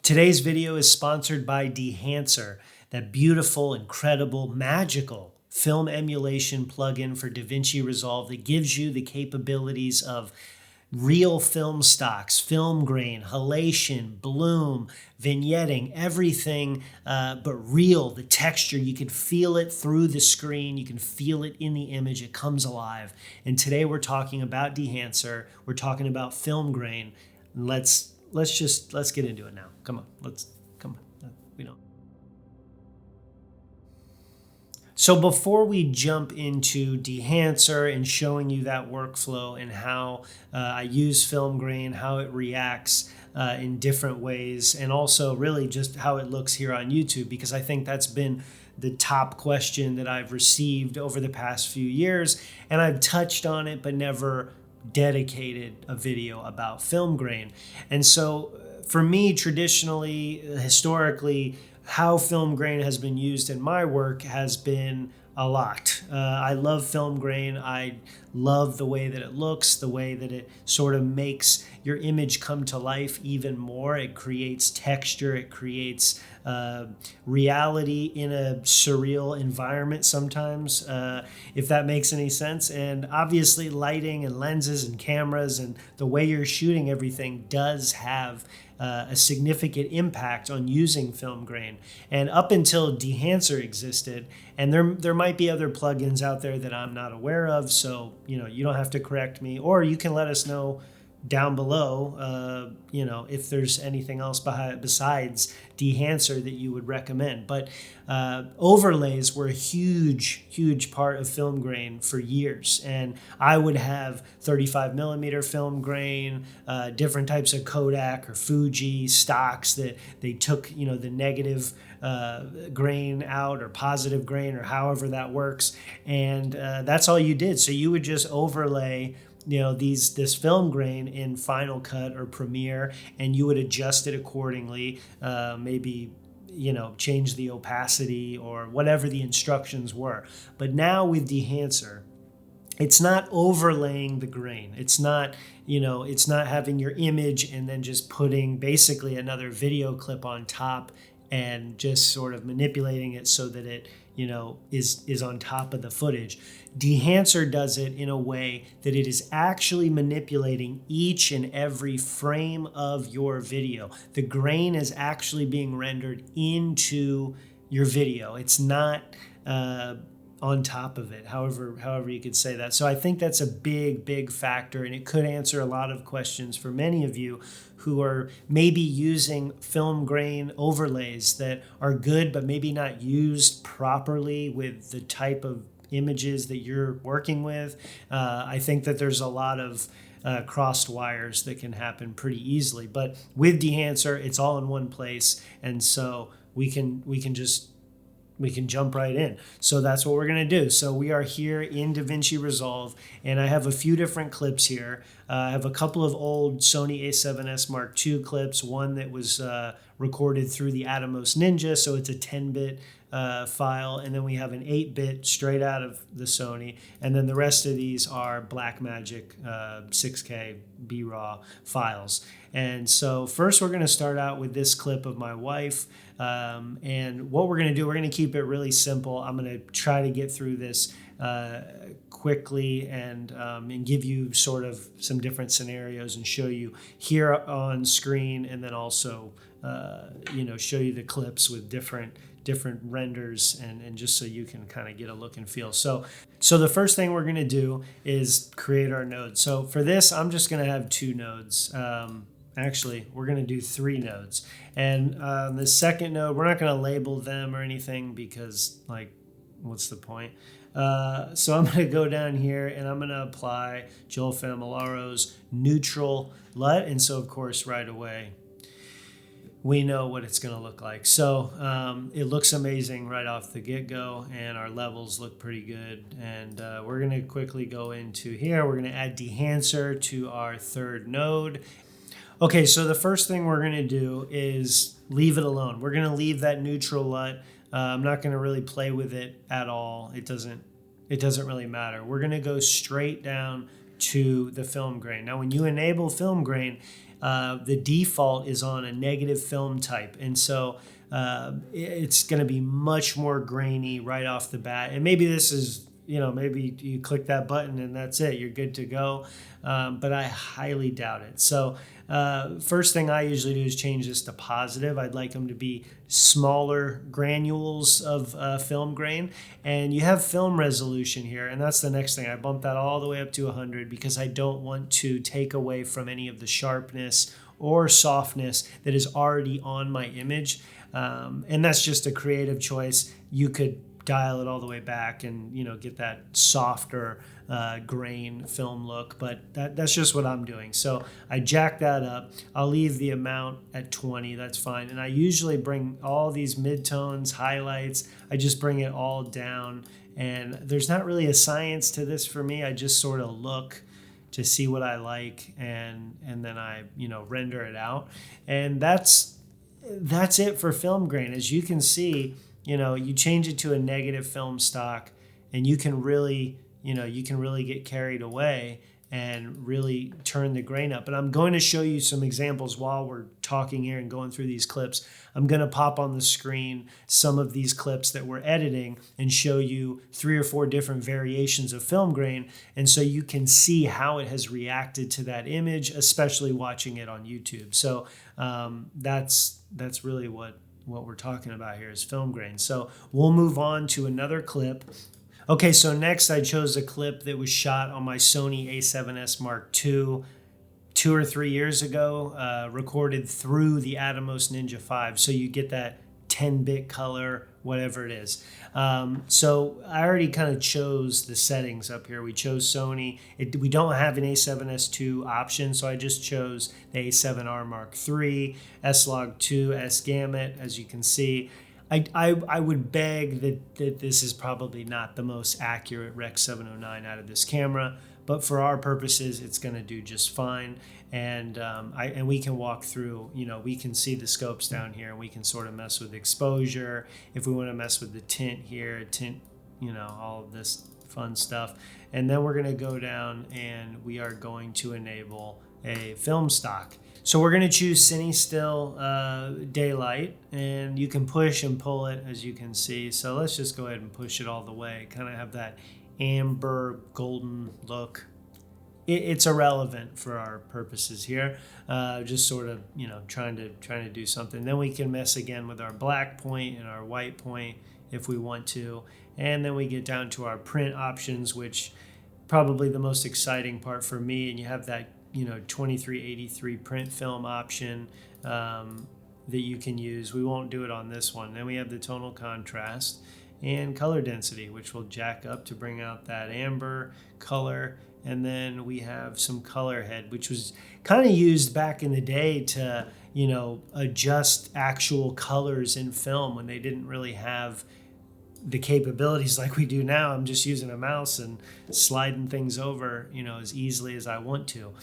Today's video is sponsored by Dehancer, that beautiful, incredible, magical film emulation plugin for Davinci Resolve that gives you the capabilities of real film stocks, film grain, halation, bloom, vignetting, everything but real, the texture. You can feel it through the screen. You can feel it in the image. It comes alive. And today we're talking about Dehancer. We're talking about film grain. Let's get into it now. Come on. Come on. We don't. So before we jump into Dehancer and showing you that workflow and how I use film grain, how it reacts in different ways, and also really just how it looks here on YouTube, because I think that's been the top question that I've received over the past few years, and I've touched on it but never dedicated a video about film grain. And so for me, traditionally, historically, how film grain has been used in my work has been a lot. I love film grain. I love the way that it looks, the way that it sort of makes your image come to life even more. It creates texture. It creates reality in a surreal environment sometimes, if that makes any sense. And obviously lighting and lenses and cameras and the way you're shooting everything does have a significant impact on using film grain. And up until Dehancer existed, and there might be other plugins out there that I'm not aware of, so you don't have to correct me, or you can let us know down below, if there's anything else besides Dehancer that you would recommend. But overlays were a huge part of film grain for years. And I would have 35 millimeter film grain, different types of Kodak or Fuji stocks that they took, the negative grain out or positive grain or however that works. And that's all you did. So you would just overlay this film grain in Final Cut or Premiere, and you would adjust it accordingly, maybe change the opacity or whatever the instructions were. But now with Dehancer, it's not overlaying the grain. It's not having your image and then just putting basically another video clip on top and just sort of manipulating it so that it is on top of the footage. Dehancer does it in a way that it is actually manipulating each and every frame of your video. The grain is actually being rendered into your video. It's not on top of it, however you could say that. So I think that's a big factor, and it could answer a lot of questions for many of you who are maybe using film grain overlays that are good but maybe not used properly with the type of images that you're working with. I think that there's a lot of crossed wires that can happen pretty easily, but with Dehancer, it's all in one place, and so we can jump right in. So that's what we're going to do. So we are here in Davinci Resolve, and I have a few different clips here. I have a couple of old Sony a7S Mark II clips, one that was recorded through the Atomos Ninja, so it's a 10-bit file, and then we have an 8-bit straight out of the Sony, and then the rest of these are Blackmagic 6K B-RAW files. And so first we're going to start out with this clip of my wife, and what we're going to do, we're going to keep it really simple. I'm going to try to get through this quickly and give you sort of some different scenarios and show you here on screen, and then also show you the clips with different renders and just so you can kind of get a look and feel. So the first thing we're going to do is create our nodes. So for this, I'm just going to have 2 nodes. Actually, we're going to do 3 nodes. And the second node, we're not going to label them or anything because, what's the point? So I'm going to go down here and I'm going to apply Joel Famillaro's neutral LUT. And so, of course, right away, we know what it's going to look like. So it looks amazing right off the get-go, and our levels look pretty good. And we're going to quickly go into here. We're going to add Dehancer to our 3rd node. Okay, so the first thing we're going to do is leave it alone. We're going to leave that neutral LUT. I'm not going to really play with it at all. It doesn't really matter. We're going to go straight down to the film grain. Now, when you enable film grain, the default is on a negative film type. And so it's going to be much more grainy right off the bat. And maybe this is, maybe you click that button and that's it, you're good to go. But I highly doubt it. So first thing I usually do is change this to positive. I'd like them to be smaller granules of film grain. And you have film resolution here, and that's the next thing. I bump that all the way up to 100 because I don't want to take away from any of the sharpness or softness that is already on my image. And that's just a creative choice. You could dial it all the way back and get that softer grain film look, but that's just what I'm doing. So I jack that up. I'll leave the amount at 20, that's fine. And I usually bring all these midtones, highlights, I just bring it all down. And there's not really a science to this for me. I just sort of look to see what I like, and then I render it out. And that's it for film grain. As you can see, you change it to a negative film stock, and you can really get carried away and really turn the grain up. And I'm going to show you some examples while we're talking here and going through these clips. I'm going to pop on the screen some of these clips that we're editing and show you 3 or 4 different variations of film grain. And so you can see how it has reacted to that image, especially watching it on YouTube. So that's really what we're talking about here is film grain. So we'll move on to another clip. Okay, so next I chose a clip that was shot on my Sony a7S Mark II 2 or 3 years ago, recorded through the Atomos Ninja 5. So you get that 10-bit color, whatever it is. So I already kind of chose the settings up here. We chose Sony. We don't have an A7S II option, so I just chose the A7R Mark III, S-Log2, S-Gamut, as you can see. I would beg that this is probably not the most accurate Rec 709 out of this camera, but for our purposes, it's going to do just fine. And we can walk through, we can see the scopes down here, and we can sort of mess with exposure. If we want to mess with the tint here, all of this fun stuff. And then we're going to go down and we are going to enable a film stock. So we're going to choose Cine Still Daylight, and you can push and pull it, as you can see. So let's just go ahead and push it all the way. Kind of have that amber golden look. It's irrelevant for our purposes here. Just sort of trying to do something. Then we can mess again with our black point and our white point if we want to. And then we get down to our print options, which probably the most exciting part for me. And you have that 2383 print film option that you can use. We won't do it on this one. Then we have the tonal contrast and color density, which will jack up to bring out that amber color. And then we have some color head, which was kind of used back in the day to adjust actual colors in film when they didn't really have the capabilities like we do now. I'm just using a mouse and sliding things over, as easily as I want to.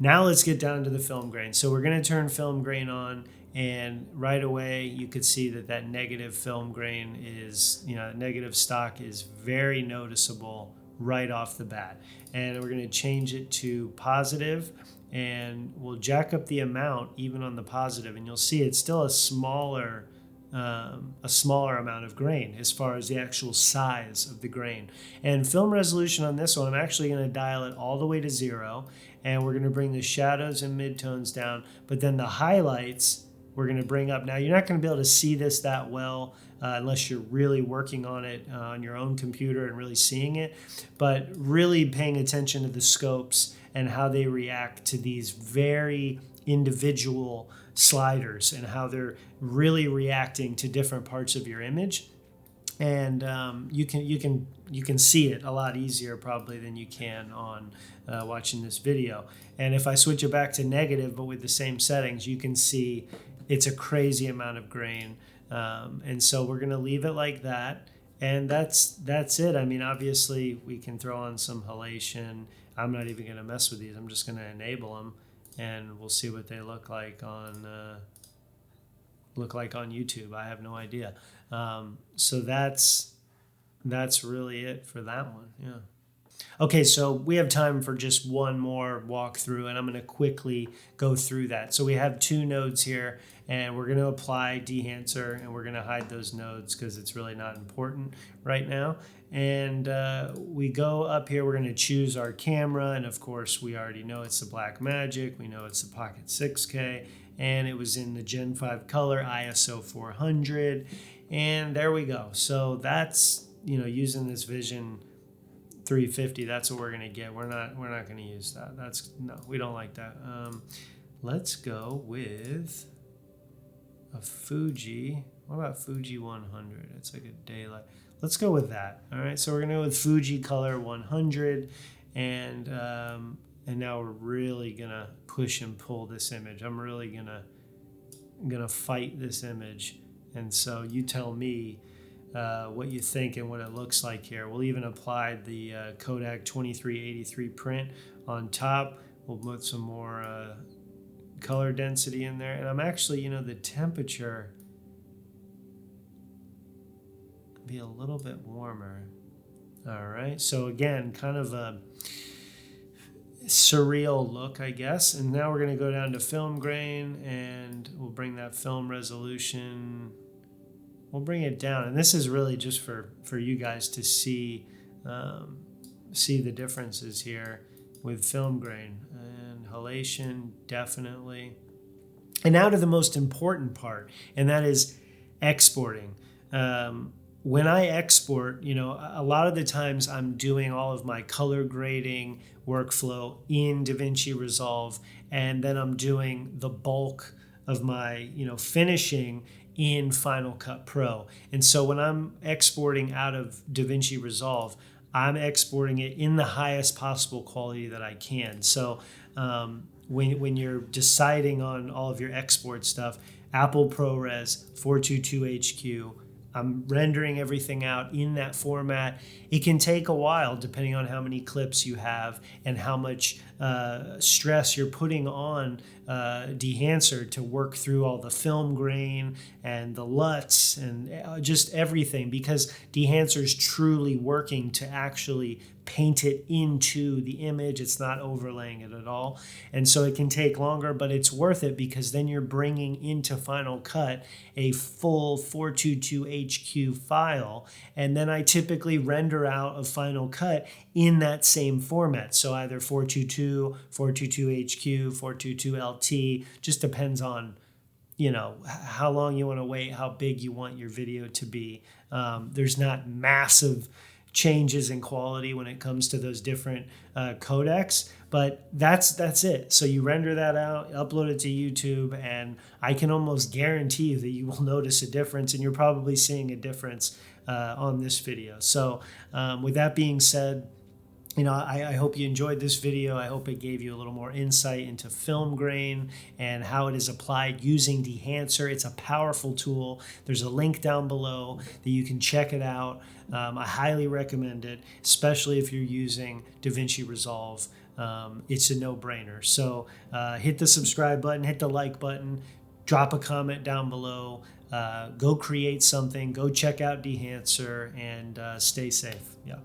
Now let's get down to the film grain. So we're going to turn film grain on, and right away you could see that negative film grain is, negative stock is very noticeable right off the bat. And we're going to change it to positive, and we'll jack up the amount even on the positive, and you'll see it's still a smaller amount of grain as far as the actual size of the grain. And film resolution on this one, I'm actually going to dial it all the way to 0, and we're going to bring the shadows and midtones down, but then the highlights we're going to bring up. Now, you're not going to be able to see this that well unless you're really working on it on your own computer and really seeing it, but really paying attention to the scopes and how they react to these very individual sliders and how they're really reacting to different parts of your image. And you can see it a lot easier probably than you can on watching this video. And if I switch it back to negative but with the same settings, you can see it's a crazy amount of grain. And so we're going to leave it like that, and that's it. I mean, obviously we can throw on some halation. I'm not even going to mess with these. I'm just going to enable them, and we'll see what they look like on YouTube. I have no idea. So that's really it for that one. Yeah. Okay, so we have time for just one more walkthrough, and I'm going to quickly go through that. So we have two nodes here, and we're going to apply Dehancer, and we're going to hide those nodes because it's really not important right now. And we go up here, we're going to choose our camera, and of course we already know it's the Blackmagic, we know it's the Pocket 6K, and it was in the Gen 5 color, ISO 400, and there we go. So that's, using this Vision 350, that's what we're going to get. We're not going to use that. No, we don't like that. Let's go with a Fuji. What about Fuji 100? It's like a daylight. Let's go with that. All right, so we're going to go with Fuji Color 100, and now we're really going to push and pull this image. I'm really going to fight this image, and so you tell me what you think and what it looks like here. We'll even apply the Kodak 2383 print on top. We'll put some more color density in there, and I'm actually, the temperature be a little bit warmer. All right, so again, kind of a surreal look, I guess. And now we're going to go down to film grain, and we'll bring that film resolution, we'll bring it down. And this is really just for you guys to see the differences here with film grain and halation, definitely. And now to the most important part, and that is exporting. When I export, a lot of the times I'm doing all of my color grading workflow in Davinci Resolve, and then I'm doing the bulk of my, finishing in Final Cut Pro. And so when I'm exporting out of Davinci Resolve, I'm exporting it in the highest possible quality that I can. So when you're deciding on all of your export stuff, Apple ProRes 422HQ, I'm rendering everything out in that format. It can take a while depending on how many clips you have and how much stress you're putting on Dehancer to work through all the film grain and the LUTs and just everything, because Dehancer is truly working to actually paint it into the image. It's not overlaying it at all. And so it can take longer, but it's worth it because then you're bringing into Final Cut a full 422HQ file. And then I typically render out of Final Cut in that same format. So either 422, 422HQ, 422LT, just depends on how long you want to wait, how big you want your video to be. There's not massive changes in quality when it comes to those different codecs, but that's it. So you render that out, upload it to YouTube, and I can almost guarantee you that you will notice a difference, and you're probably seeing a difference on this video. So with that being said, I hope you enjoyed this video. I hope it gave you a little more insight into film grain and how it is applied using Dehancer. It's a powerful tool. There's a link down below that you can check it out. I highly recommend it, especially if you're using Davinci Resolve. It's a no-brainer. So hit the subscribe button, hit the like button, drop a comment down below. Go create something. Go check out Dehancer and stay safe. Yeah.